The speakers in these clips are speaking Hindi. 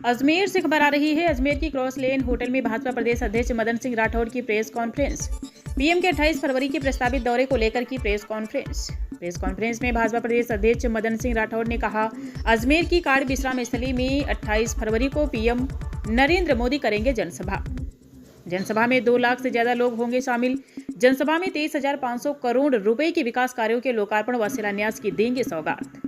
अजमेर से खबर आ रही है। अजमेर की क्रॉस लेन होटल में भाजपा प्रदेश अध्यक्ष मदन सिंह राठौर की प्रेस कॉन्फ्रेंस। पीएम के 28 फरवरी के प्रस्तावित दौरे को लेकर की प्रेस कॉन्फ्रेंस में भाजपा प्रदेश अध्यक्ष मदन सिंह राठौर ने कहा, अजमेर की कार्ड विश्राम स्थली में 28 फरवरी को पीएम नरेंद्र मोदी करेंगे जनसभा में 2 लाख से ज्यादा लोग होंगे शामिल। जनसभा में 23,500 करोड़ रुपए के विकास कार्यों के लोकार्पण व शिलान्यास की देंगे सौगात।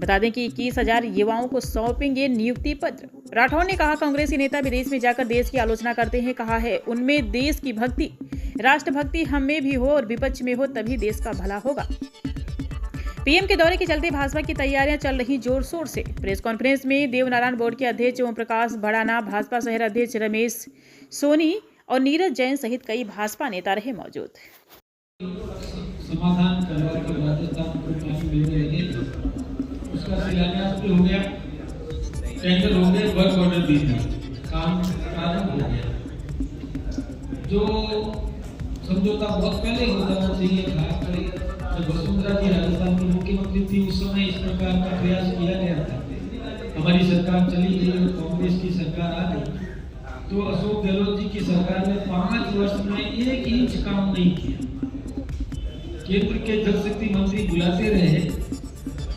बता दें कि 21,000 युवाओं को सौंपेंगे नियुक्ति पत्र। राठौर ने कहा, कांग्रेसी नेता विदेश में जाकर देश की आलोचना करते हैं। कहा है, उनमें देश की भक्ति, राष्ट्रभक्ति हम में भी हो और विपक्ष में हो, तभी देश का भला होगा। पीएम के दौरे के चलते भाजपा की तैयारियां चल रही जोर शोर से। प्रेस कॉन्फ्रेंस में देवनारायण बोर्ड के अध्यक्ष ओम प्रकाश भड़ाना, भाजपा शहर अध्यक्ष रमेश सोनी और नीरज जैन सहित कई भाजपा नेता रहे मौजूद। समाधान करवा कर राजस्थान को पानी मिलने लगे, उसका शिलान्यास भी हो गया, टेंडर हो गए, वर्क ऑर्डर भी था, काम प्रारंभ हो गया। जो समझौता बहुत पहले हो जाना चाहिए था, जब वसुंधरा जी राजस्थान की मुख्यमंत्री थी, उस समय इस प्रकार का प्रयास किया गया था। हमारी सरकार चली गई और कांग्रेस की सरकार आ गई, तो अशोक गहलोत जी की सरकार ने 5 वर्ष में 1 इंच काम नहीं किया। केंद्र के जल शक्ति मंत्री बुलाते रहे,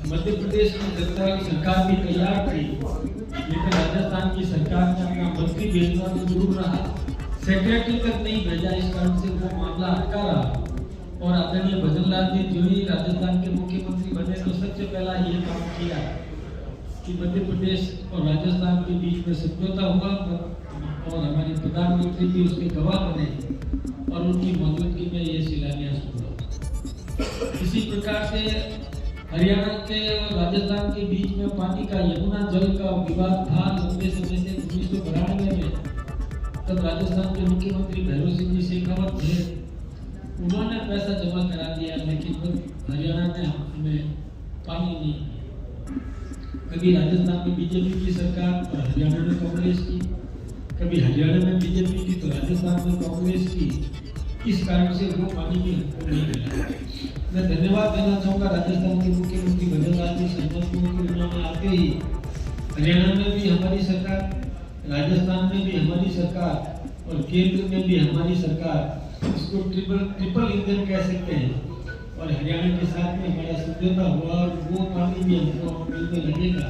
मध्य प्रदेश की सरकार भी तैयार थी, लेकिन राजस्थान की सरकार ने अपना मंत्री भेजना तो जरूर रहा, सेक्रेटरी तक नहीं भेजा। इस कारण से वो मामला अटका रहा। और आदरणीय भजनलाल जी जो ही राजस्थान के मुख्यमंत्री बने, तो सबसे पहला ये काम किया कि मध्य प्रदेश और राजस्थान के बीच में समझौता हुआ और हमारे प्रधानमंत्री भी उसके गवाह बने और उनकी मौजूदगी में ये शिलान्यास हुआ। इसी प्रकार से हरियाणा के और राजस्थान के बीच में पानी का, यमुना जल का विवाद था लंबे समय से 1992 में। तब राजस्थान के मुख्यमंत्री भैरव सिंह जी शेखावत थे, उन्होंने पैसा जमा करा दिया, लेकिन हरियाणा ने हमें पानी नहीं दिया। कभी राजस्थान में बीजेपी की सरकार और हरियाणा में कांग्रेस की, कभी हरियाणा में बीजेपी की तो राजस्थान में कांग्रेस की। इस कारण से वो पानी भी हमको नहीं मिला। मैं धन्यवाद देना चाहूँगा राजस्थान के मुख्यमंत्री भजनलाल जी संजय को, उन्होंने आते ही हरियाणा में भी हमारी सरकार, राजस्थान में भी हमारी सरकार और केंद्र में भी हमारी सरकार, इसको ट्रिपल इंजन कह सकते हैं। और हरियाणा के साथ में हमारा समझौता हुआ और वो पानी भी हमको मिलने लगेगा,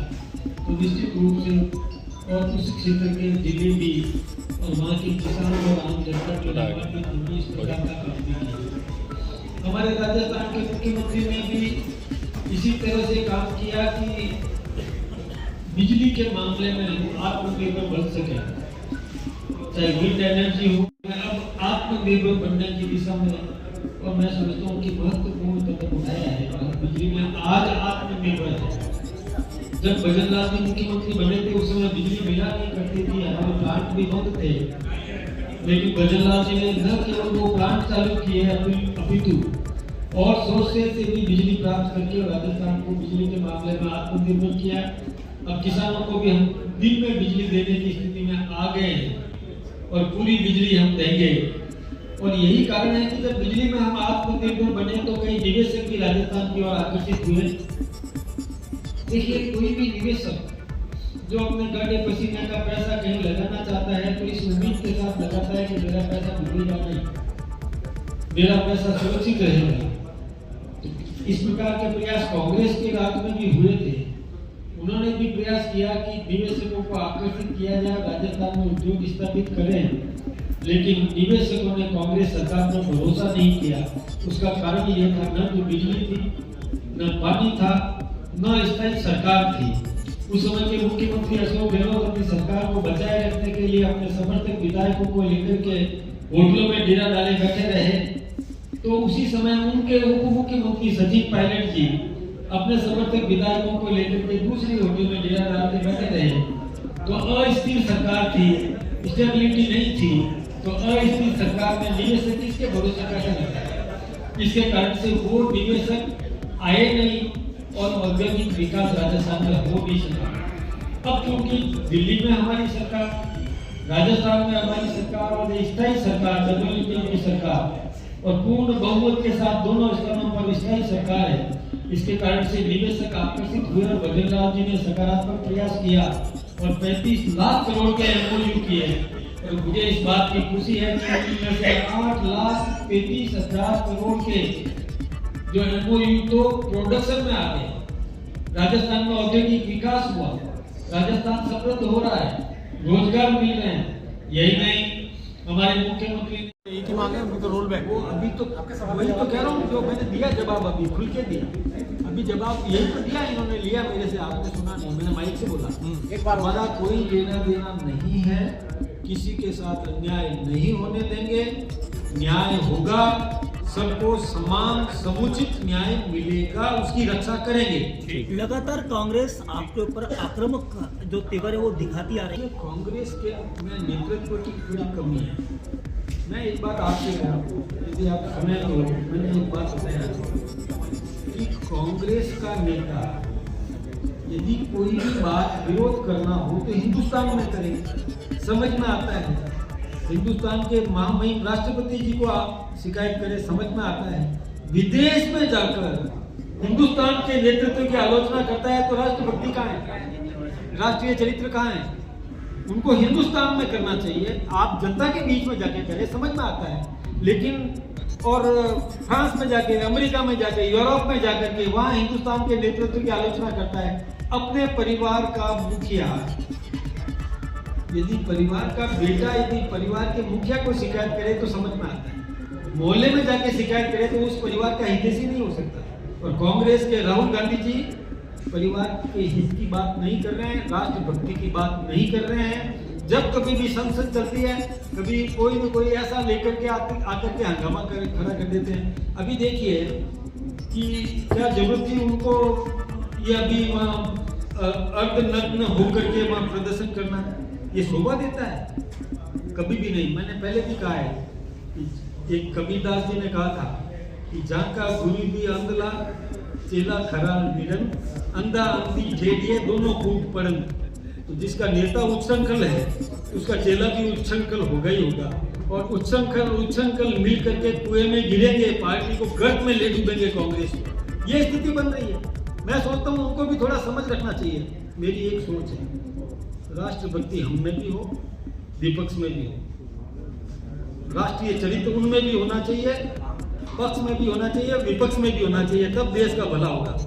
तो निश्चित रूप से और उस क्षेत्र के जिले भी और वहाँ के किसानों और आम जनता के लिए इस प्रकार का काम किया। हमारे राजस्थान के मुख्यमंत्री ने भी इसी तरह से काम किया कि बिजली के मामले में आत्मनिर्भर बन सके, चाहे विंड एनर्जी हो। अब आत्मनिर्भर बनने की दिशा में और मैं समझता हूँ कि महत्वपूर्ण कदम उठाया है और बिजली में आज आत्मनिर्भर है। जब भजनलाल जी मुख्यमंत्री बने थे, उस समय बिजली मिला नहीं करती थी, हमारे प्लांट भी बंद थे, लेकिन भजनलाल जी ने न केवल वो प्लांट चालू किए अपितु और सोर्सेज से भी बिजली प्राप्त करके राजस्थान को बिजली के मामले में आत्मनिर्भर किया। अब किसानों को भी हम दिन में बिजली देने की स्थिति में आ गए हैं और पूरी बिजली हम देंगे। और यही कारण है कि जब बिजली में हम आत्मनिर्भर बने तो कई निवेशक भी राजस्थान की ओर आकर्षित हुए। देखिए, कोई भी निवेशक जो अपने गाड़े पसीने का पैसा कहीं लगाना चाहता है तो इस उम्मीद के साथ लगाता है कि मेरा पैसा डूबेगा नहीं, मेरा पैसा सुरक्षित रहेगा। इस प्रकार के प्रयास कांग्रेस के राज में भी हुए थे। उन्होंने भी प्रयास किया कि निवेशकों को आकर्षित किया जाए, राजस्थान में उद्योग स्थापित करें, लेकिन निवेशकों ने कांग्रेस सरकार पर भरोसा नहीं किया। उसका कारण यह था, न तो बिजली थी, न पानी था, न स्थायी सरकार थी। उस समय के मुख्यमंत्री अशोक गहलोत अपनी सरकार को बचाए रखने के लिए अपने समर्थक विधायकों को लेकर के होटलों में डेरा डाले बैठे रहे। तो उसी समय उनके उप मुख्यमंत्री सचिन पायलट जी अपने समर्थक विधायकों को लेकर के दूसरी होटल में डेरा डालते बैठे रहे। तो अस्थिर सरकार थी, स्टेबिलिटी नहीं थी, तो अस्थिर सरकार में निवेशक किसके भरोसे कैसे रखा। इसके कारण से वो निवेशक आए नहीं और औद्योगिक विकास राजस्थान में हो नहीं सका। अब क्योंकि दिल्ली में हमारी सरकार, राजस्थान में हमारी सरकार और स्थायी सरकार, डबल इंजन की सरकार और पूर्ण बहुमत के साथ दोनों स्तरों पर स्थायी सरकार है, इसके कारण से निवेशक आकर्षित हुए और भजनलाल जी ने सकारात्मक प्रयास किया और 35 लाख करोड़ के एमओयू किए हैं। और मुझे इस बात की खुशी है कि इनमें से 8,35,000 करोड़ के जो एमओयू तो प्रोडक्शन में आ गए। राजस्थान में औद्योगिक विकास हुआ, राजस्थान समृद्ध हो रहा है, रोजगार मिल रहे हैं। यही नहीं, हमारे मुख्यमंत्री ने एक ही मांगे उनकी तो रोल बैक। वो अभी तो वही तो कह रहा हूँ, जो मैंने दिया जवाब, अभी खुल के दिया, अभी जवाब यही तो दिया, इन्होंने लिया मेरे से, आपने सुना नहीं, मैंने माइक से बोला। एक बार हमारा कोई लेना देना नहीं है, किसी के साथ अन्याय नहीं होने देंगे, न्याय होगा, सबको समान समुचित न्याय मिलेगा, उसकी रक्षा करेंगे। लगातार कांग्रेस आपके ऊपर आक्रामक जो तेवर है वो दिखाती आ रही है। कांग्रेस के में नेतृत्व की थोड़ी कमी है। मैं एक बात आपसे कह रहा हूँ, यदि आप सुने तो मैंने एक बात बताया कि कांग्रेस का नेता यदि कोई भी बात विरोध करना हो तो हिंदुस्तान में करेंगे, समझ में आता है। हिंदुस्तान के महामहिम राष्ट्रपति जी को आप शिकायत करें, समझ में आता है। विदेश में जाकर हिंदुस्तान के नेतृत्व की आलोचना करता है तो राष्ट्रभक्ति कहाँ है, राष्ट्रीय चरित्र कहाँ है? उनको हिंदुस्तान में करना चाहिए। आप जनता के बीच में जाके करें, समझ में आता है। लेकिन और फ्रांस में जाके, अमेरिका में जाके, यूरोप में जाकर के वहाँ हिंदुस्तान के नेतृत्व की आलोचना करता है। अपने परिवार का मुखिया, यदि परिवार का बेटा यदि परिवार के मुखिया को शिकायत करे तो समझ में आता है। मोहल्ले में जाके शिकायत करे तो उस परिवार का हितैषी नहीं हो सकता। और कांग्रेस के राहुल गांधी जी परिवार के हित की बात नहीं कर रहे हैं, राष्ट्रभक्ति की बात नहीं कर रहे हैं। जब कभी भी संसद चलती है, कभी कोई न कोई ऐसा लेकर के आकर के हंगामा खड़ा कर देते हैं। अभी देखिए कि क्या जरूरत थी उनको ये अभी वहाँ अर्धनग्न होकर के वहाँ प्रदर्शन करना, ये शोभा देता है? कभी भी नहीं। मैंने पहले भी कहा है कि एक कबीरदास जी ने कहा था कि जाका गुरु भी अंधला चेला खरा निरन, अंधा अंधी ठेठिए दोनों खूब पड़न। तो जिसका नेता उच्छृंखल है उसका चेला भी उच्छृंखल होगा ही होगा। और उच्छृंखल मिल करके कुएं में गिरेंगे, पार्टी को गर्त में ले डूबेंगे कांग्रेस को। ये स्थिति बन रही है। मैं सोचता हूँ उनको भी थोड़ा समझ रखना चाहिए। मेरी एक सोच है, राष्ट्रभक्ति हम में भी हो, विपक्ष में भी हो, राष्ट्रीय चरित्र उनमें भी होना चाहिए, पक्ष में भी होना चाहिए, विपक्ष में भी होना चाहिए, तब देश का भला होगा।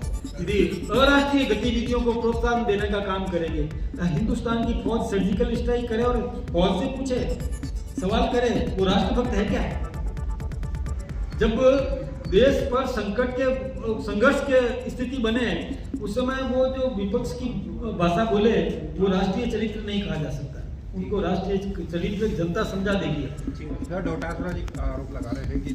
यदि अराष्ट्रीय गतिविधियों को प्रोत्साहन देने का काम करेंगे तो हिंदुस्तान की फौज सर्जिकल स्ट्राइक करे और फौज से पूछे, सवाल करे वो राष्ट्रभक्त है क्या? जब देश पर संकट के संघर्ष के स्थिति बने उस समय वो जो विपक्ष की भाषा बोले वो राष्ट्रीय चरित्र नहीं कहा जा सकता। उनको राष्ट्रीय चरित्र जनता समझा देगी। डोटासरा जी आरोप लगा रहे हैं कि